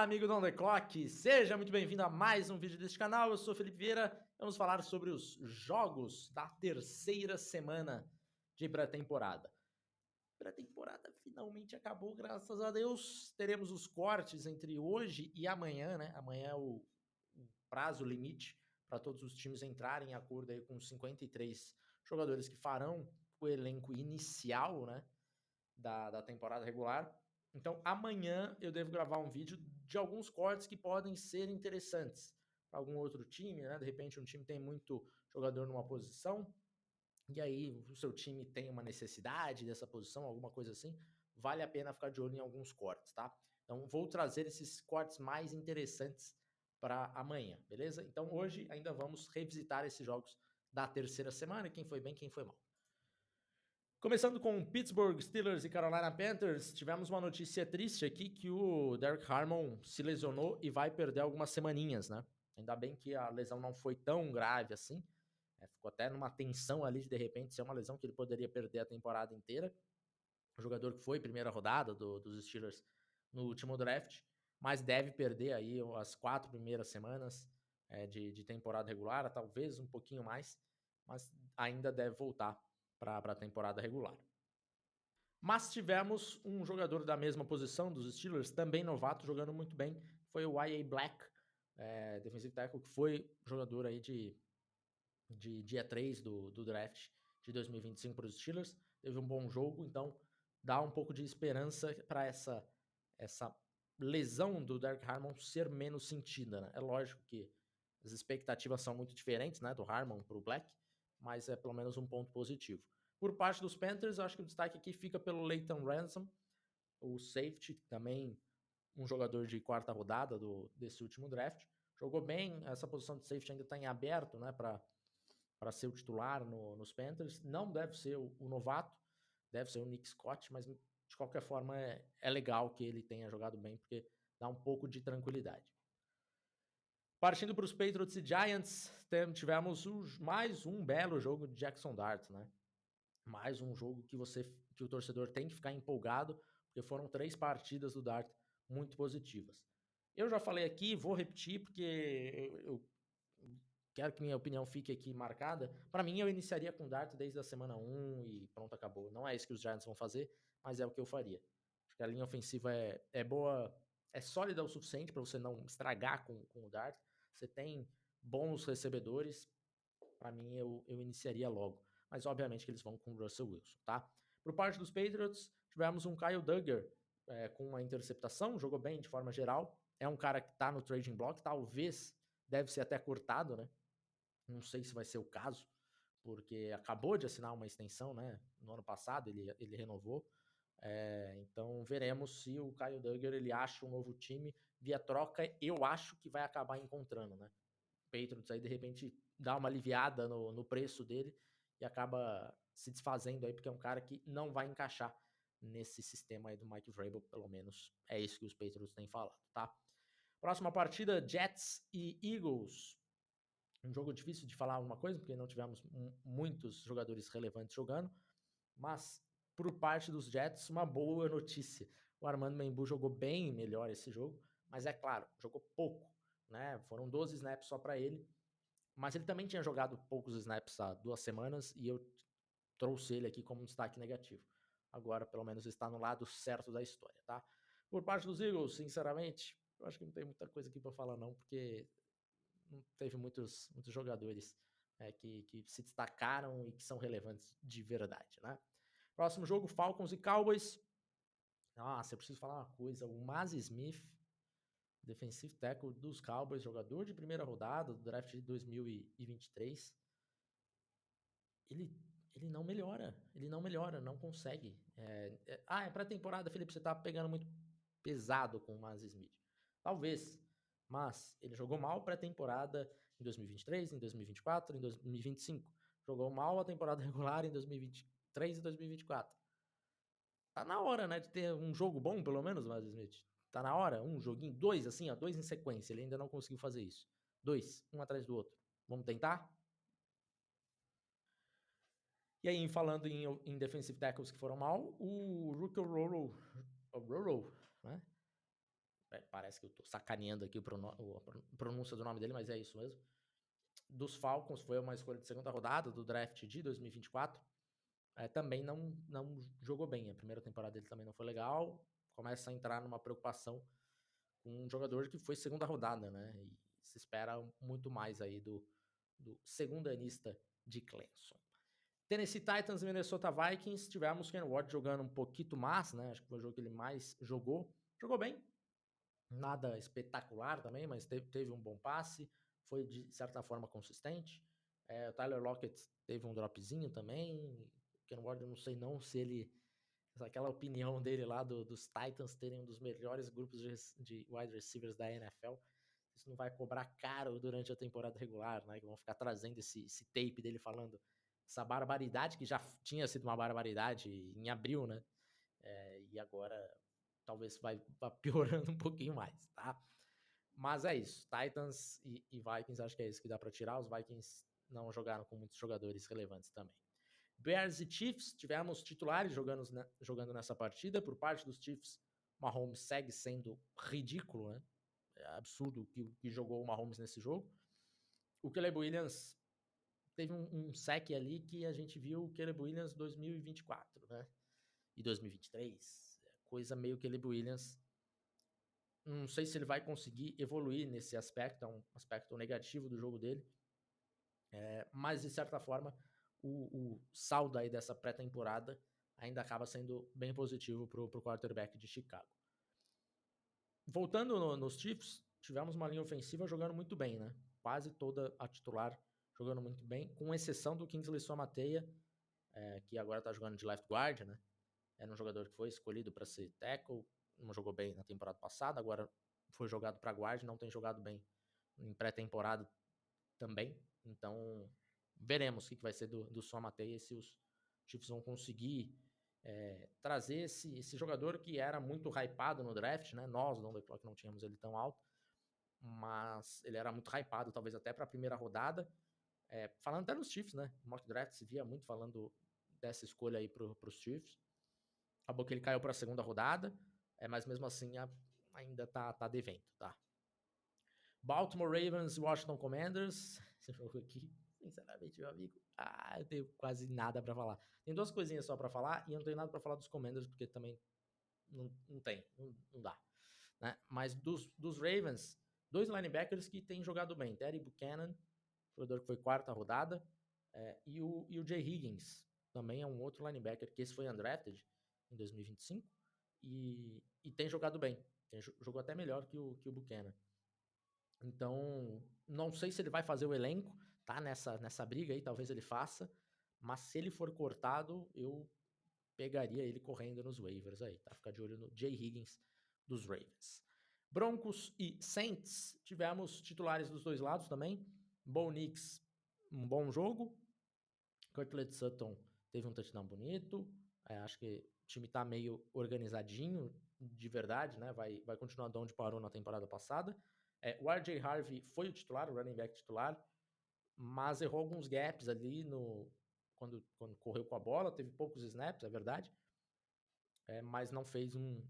amigo do On The Clock, seja muito bem-vindo a mais um vídeo deste canal. Eu sou Felipe Vieira, vamos falar sobre os jogos da terceira semana de pré-temporada. Pré-temporada finalmente acabou, graças a Deus. Teremos os cortes entre hoje e amanhã, né? Amanhã é o prazo limite para todos os times entrarem em acordo aí com os 53 jogadores que farão o elenco inicial, né, da temporada regular. Então, amanhã eu devo gravar um vídeo de alguns cortes que podem ser interessantes para algum outro time, né? De repente, um time tem muito jogador numa posição, e aí o seu time tem uma necessidade dessa posição, alguma coisa assim, vale a pena ficar de olho em alguns cortes, tá? Então, vou trazer esses cortes mais interessantes para amanhã, beleza? Então, hoje ainda vamos revisitar esses jogos da terceira semana, quem foi bem, quem foi mal. Começando com Pittsburgh Steelers e Carolina Panthers, tivemos uma notícia triste aqui que o Derek Harmon se lesionou e vai perder algumas semaninhas, né? Ainda bem que a lesão não foi tão grave assim, ficou até numa tensão ali de repente ser uma lesão que ele poderia perder a temporada inteira. O jogador que foi primeira rodada dos Steelers no último draft, mas deve perder aí as 4 primeiras semanas de temporada regular, talvez um pouquinho mais, mas ainda deve voltar para a temporada regular. Mas tivemos um jogador da mesma posição dos Steelers, também novato, jogando muito bem, foi o Y.A. Black, defensive tackle, que foi jogador aí de dia 3 do draft de 2025 para os Steelers, teve um bom jogo, então dá um pouco de esperança para essa lesão do Derek Harmon ser menos sentida, né? É lógico que as expectativas são muito diferentes, né, do Harmon para o Black, mas é pelo menos um ponto positivo. Por parte dos Panthers, eu acho que o destaque aqui fica pelo Leighton Ransom, o safety, também um jogador de quarta rodada desse último draft. Jogou bem, essa posição de safety ainda está em aberto, né, para ser o titular nos Panthers. Não deve ser o novato, deve ser o Nick Scott, mas de qualquer forma é legal que ele tenha jogado bem, porque dá um pouco de tranquilidade. Partindo para os Patriots e Giants, tivemos mais um belo jogo de Jackson Dart, né? Mais um jogo que o torcedor tem que ficar empolgado, porque foram 3 partidas do Dart muito positivas. Eu já falei aqui, vou repetir, porque eu quero que minha opinião fique aqui marcada. Para mim, eu iniciaria com o Dart desde a semana 1 e pronto, acabou. Não é isso que os Giants vão fazer, mas é o que eu faria. Acho que a linha ofensiva é boa, é sólida o suficiente para você não estragar com o Dart. Você tem bons recebedores, para mim eu iniciaria logo. Mas obviamente que eles vão com o Russell Wilson, tá? Por parte dos Patriots, tivemos um Kyle Duggar com uma interceptação, jogou bem de forma geral. É um cara que tá no trading block, talvez deve ser até cortado, né? Não sei se vai ser o caso, porque acabou de assinar uma extensão, né? No ano passado ele renovou. Então veremos se o Kyle Duggar ele acha um novo time via troca. Eu acho que vai acabar encontrando, né? O Patriots aí de repente dá uma aliviada no preço dele e acaba se desfazendo aí, porque é um cara que não vai encaixar nesse sistema aí do Mike Vrabel, pelo menos é isso que os Patriots têm falado, tá? Próxima partida, Jets e Eagles. Um jogo difícil de falar alguma coisa, porque não tivemos muitos jogadores relevantes jogando, mas por parte dos Jets, uma boa notícia. O Armando Membu jogou bem melhor esse jogo, mas é claro, jogou pouco, né? Foram 12 snaps só para ele, mas ele também tinha jogado poucos snaps há 2 semanas e eu trouxe ele aqui como um destaque negativo. Agora, pelo menos, está no lado certo da história, tá? Por parte dos Eagles, sinceramente, eu acho que não tem muita coisa aqui para falar não, porque não teve muitos jogadores que se destacaram e que são relevantes de verdade, né? Próximo jogo, Falcons e Cowboys. Nossa, eu preciso falar uma coisa. O Maz Smith, defensive tackle dos Cowboys, jogador de primeira rodada do draft de 2023, ele não melhora. Ele não melhora, não consegue. É pré-temporada, Felipe, você tá pegando muito pesado com o Maz Smith. Talvez, mas ele jogou mal pré-temporada em 2023, em 2024, em 2025. Jogou mal a temporada regular em 2023 e 2024. Tá na hora, né, de ter um jogo bom, pelo menos, Maz Smith. Tá na hora, um joguinho, 2 assim, ó, 2 em sequência. Ele ainda não conseguiu fazer isso. 2, um atrás do outro. Vamos tentar? E aí, falando em defensive tackles que foram mal, o Rookie Roro, né? parece que eu tô sacaneando aqui a pronúncia do nome dele, mas é isso mesmo. Dos Falcons, foi uma escolha de segunda rodada do draft de 2024. Também não jogou bem. A primeira temporada dele também não foi legal. Começa a entrar numa preocupação com um jogador que foi segunda rodada, né? E se espera muito mais aí do segundanista de Clemson. Tennessee Titans e Minnesota Vikings. Tivemos Ken Ward jogando um pouquinho mais, né? Acho que foi o jogo que ele mais jogou. Jogou bem. Nada espetacular também, mas teve um bom passe. Foi, de certa forma, consistente. O Tyler Lockett teve um dropzinho também. Ken Ward, eu não sei não se ele... Aquela opinião dele lá dos Titans terem um dos melhores grupos de wide receivers da NFL. Isso não vai cobrar caro durante a temporada regular, né? Que vão ficar trazendo esse tape dele falando essa barbaridade, que já tinha sido uma barbaridade em abril, né? E agora talvez vai piorando um pouquinho mais, tá? Mas é isso. Titans e Vikings, acho que é isso que dá para tirar. Os Vikings não jogaram com muitos jogadores relevantes também. Bears e Chiefs, tivemos titulares jogando nessa partida. Por parte dos Chiefs, Mahomes segue sendo ridículo, né? É absurdo o que jogou o Mahomes nesse jogo. O Caleb Williams teve um sec ali que a gente viu o Caleb Williams 2024, né? E 2023. Coisa meio Caleb Williams. Não sei se ele vai conseguir evoluir nesse aspecto, é um aspecto negativo do jogo dele. Mas, de certa forma, o saldo aí dessa pré-temporada ainda acaba sendo bem positivo para o quarterback de Chicago. Voltando nos Chiefs, tivemos uma linha ofensiva jogando muito bem, né? Quase toda a titular jogando muito bem, com exceção do Kingsley Suamataia, que agora tá jogando de left guard, né? Era um jogador que foi escolhido para ser tackle, não jogou bem na temporada passada, agora foi jogado para guard, não tem jogado bem em pré-temporada também. Então, veremos o que vai ser do Suamataia, se os Chiefs vão conseguir trazer esse jogador que era muito hypado no draft, né? Nós, do On The Clock, não tínhamos ele tão alto, mas ele era muito hypado, talvez até para a primeira rodada. Falando até nos Chiefs, né? O mock draft se via muito falando dessa escolha aí para os Chiefs. Acabou que ele caiu para a segunda rodada, mas mesmo assim ainda tá devendo, tá? Baltimore Ravens e Washington Commanders. Esse jogo aqui, sinceramente, meu amigo, eu tenho quase nada para falar. Tem duas coisinhas só para falar e eu não tenho nada para falar dos Commanders porque também não dá. Né? Mas dos Ravens, dois linebackers que têm jogado bem. Terry Buchanan, jogador que foi quarta rodada, e o Jay Higgins, também é um outro linebacker que esse foi undrafted em 2025 e tem jogado bem. Jogou até melhor que o Buchanan. Então, não sei se ele vai fazer o elenco, tá? Nessa briga aí, talvez ele faça. Mas se ele for cortado, eu pegaria ele correndo nos waivers aí, tá? Ficar de olho no Jay Higgins dos Ravens. Broncos e Saints, tivemos titulares dos dois lados também. Bo Nix, um bom jogo. Cortland Sutton teve um touchdown bonito. Acho que o time tá meio organizadinho, de verdade, né? Vai continuar de onde parou na temporada passada. O RJ Harvey foi o titular, o running back titular, mas errou alguns gaps ali quando correu com a bola, teve poucos snaps, é verdade, mas não fez um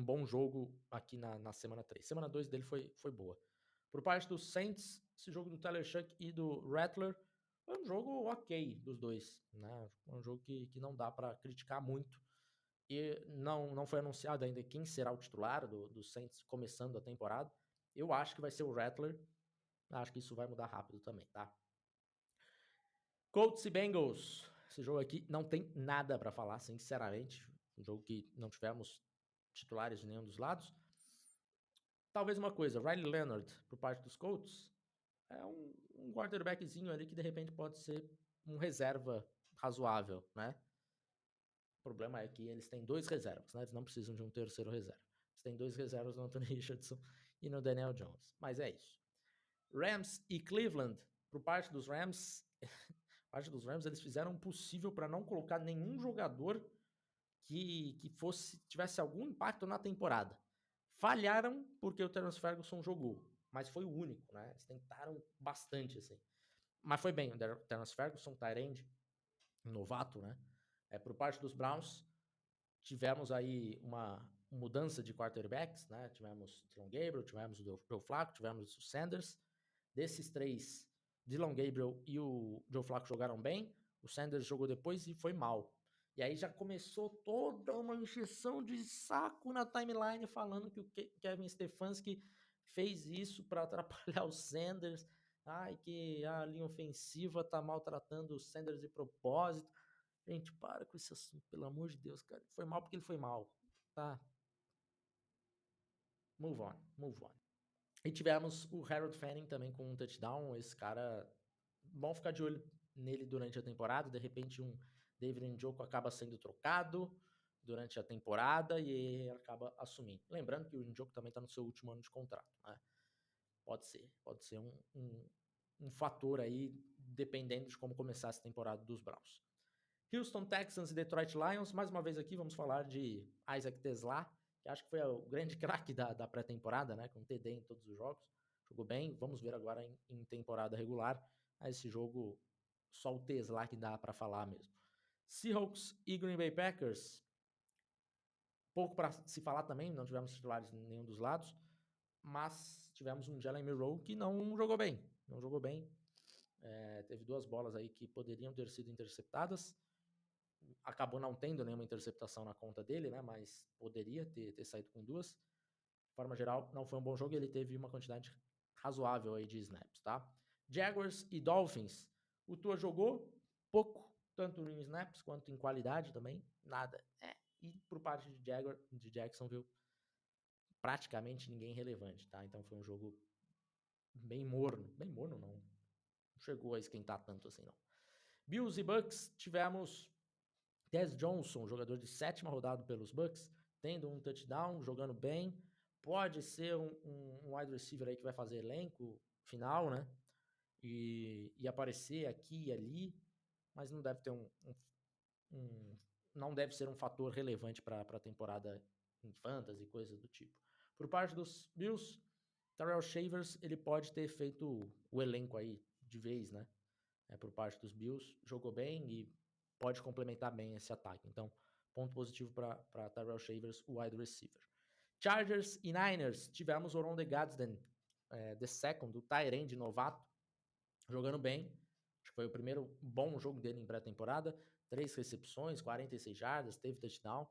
bom jogo aqui na semana 3. Semana 2 dele foi boa. Por parte dos Saints, esse jogo do Tyler Shough e do Rattler foi um jogo ok dos dois, né? Um jogo que não dá para criticar muito. E não foi anunciado ainda quem será o titular do Saints começando a temporada. Eu acho que vai ser o Rattler. Acho que isso vai mudar rápido também, tá? Colts e Bengals. Esse jogo aqui não tem nada para falar, sinceramente. Um jogo que não tivemos titulares de nenhum dos lados. Talvez uma coisa, Riley Leonard, por parte dos Colts, é um quarterbackzinho ali que de repente pode ser um reserva razoável, né? O problema é que eles têm dois reservas, né? Eles não precisam de um terceiro reserva. Eles têm dois reservas no Anthony Richardson e no Daniel Jones. Mas é isso. Rams e Cleveland. Por parte dos Rams, eles fizeram o possível para não colocar nenhum jogador que tivesse algum impacto na temporada. Falharam porque o Terence Ferguson jogou, mas foi o único, né? Eles tentaram bastante, assim. Mas foi bem, o Terence Ferguson, tight end, novato, né? Por parte dos Browns, tivemos aí mudança de quarterbacks, né? Tivemos Dylan Gabriel, tivemos o Joe Flacco, tivemos o Sanders. Desses três, Dylan Gabriel e o Joe Flacco jogaram bem, o Sanders jogou depois e foi mal. E aí já começou toda uma injeção de saco na timeline falando que o Kevin Stefanski fez isso para atrapalhar o Sanders. Ai, que a linha ofensiva tá maltratando o Sanders de propósito. Gente, para com esse assunto, pelo amor de Deus, cara. Foi mal porque ele foi mal, tá? Move on, move on. E tivemos o Harold Fanning também com um touchdown. Esse cara, bom ficar de olho nele durante a temporada. De repente um David Njoku acaba sendo trocado durante a temporada e ele acaba assumindo. Lembrando que o Njoku também está no seu último ano de contrato, né? Pode ser um fator aí, dependendo de como começar essa temporada dos Browns. Houston Texans e Detroit Lions, mais uma vez aqui vamos falar de Isaac TeSlaa, que acho que foi o grande craque da pré-temporada, né, com TD em todos os jogos, jogou bem, vamos ver agora em temporada regular, esse jogo só o TeSlaa que dá para falar mesmo. Seahawks e Green Bay Packers, pouco para se falar também, não tivemos titulares em nenhum dos lados, mas tivemos um Jalen Milroe que não jogou bem, teve 2 bolas aí que poderiam ter sido interceptadas, acabou não tendo nenhuma interceptação na conta dele, né? Mas poderia ter saído com 2. De forma geral, não foi um bom jogo e ele teve uma quantidade razoável aí de snaps, tá? Jaguars e Dolphins. O Tua jogou pouco, tanto em snaps quanto em qualidade também, nada. E por parte de Jacksonville, praticamente ninguém relevante, tá? Então foi um jogo bem morno não chegou a esquentar tanto assim não. Bills e Bucks, tivemos Tez Johnson, jogador de 7ª rodada pelos Bucks, tendo um touchdown, jogando bem. Pode ser um wide receiver aí que vai fazer elenco final, né? E aparecer aqui e ali, mas não deve ter não deve ser um fator relevante para a temporada em fantasy e coisas do tipo. Por parte dos Bills, Terrell Shavers, ele pode ter feito o elenco aí de vez, né? Por parte dos Bills, jogou bem e pode complementar bem esse ataque. Então, ponto positivo para Tyrell Shavers, o wide receiver. Chargers e Niners, tivemos o Oron de Gadsden, the second, o Tyrande novato, jogando bem. Acho que foi o primeiro bom jogo dele em pré-temporada. 3 recepções, 46 jardas, teve touchdown.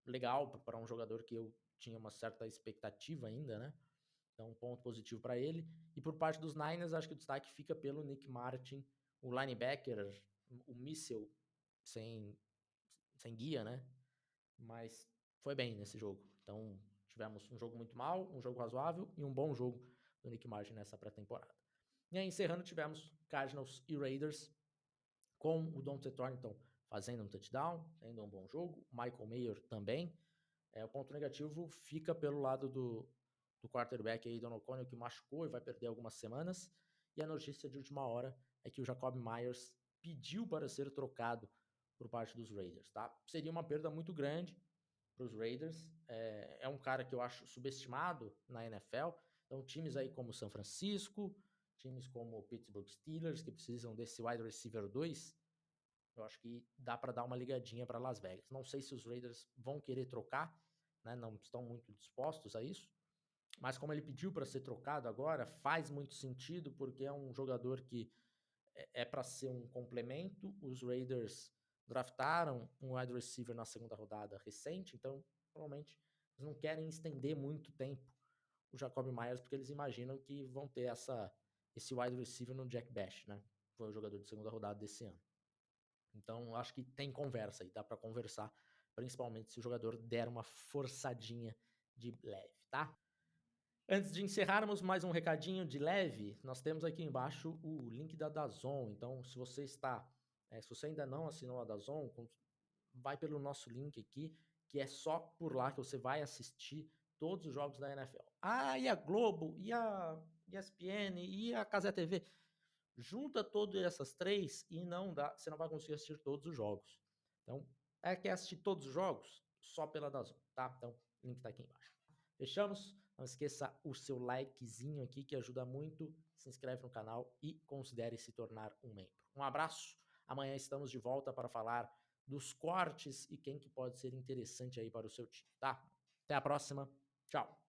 Legal para um jogador que eu tinha uma certa expectativa ainda, né? Então, ponto positivo para ele. E por parte dos Niners, acho que o destaque fica pelo Nick Martin, o linebacker, o míssil sem guia, né? Mas foi bem nesse jogo. Então, tivemos um jogo muito mal, um jogo razoável e um bom jogo do Nick Martin nessa pré-temporada. E aí, encerrando, tivemos Cardinals e Raiders, com o Dante Thornton fazendo um touchdown, tendo um bom jogo, o Michael Mayer também. O ponto negativo fica pelo lado do quarterback aí, Don O'Connell, que machucou e vai perder algumas semanas. E a notícia de última hora é que o Jacob Myers pediu para ser trocado por parte dos Raiders, tá? Seria uma perda muito grande para os Raiders. É um cara que eu acho subestimado na NFL. Então, times aí como São Francisco, times como o Pittsburgh Steelers, que precisam desse wide receiver 2, eu acho que dá para dar uma ligadinha para Las Vegas. Não sei se os Raiders vão querer trocar, né? Não estão muito dispostos a isso. Mas como ele pediu para ser trocado agora, faz muito sentido, porque é um jogador que é para ser um complemento. Os Raiders draftaram um wide receiver na 2ª rodada recente, então provavelmente eles não querem estender muito tempo o Jacob Myers, porque eles imaginam que vão ter esse wide receiver no Jack Bash, né? Foi o jogador de 2ª rodada desse ano. Então, acho que tem conversa aí, dá para conversar, principalmente se o jogador der uma forçadinha de leve, tá? Antes de encerrarmos, mais um recadinho de leve, nós temos aqui embaixo o link da DAZN. Então, se você ainda não assinou a DAZN, vai pelo nosso link aqui, que é só por lá que você vai assistir todos os jogos da NFL. Ah, e a Globo, e a ESPN, e a Cazé TV. Junta todas essas 3 e você não vai conseguir assistir todos os jogos. Então, quer assistir todos os jogos? Só pela DAZN, tá? Então, o link tá aqui embaixo. Fechamos? Não esqueça o seu likezinho aqui, que ajuda muito. Se inscreve no canal e considere se tornar um membro. Um abraço. Amanhã estamos de volta para falar dos cortes e quem que pode ser interessante aí para o seu time, tá? Até a próxima. Tchau.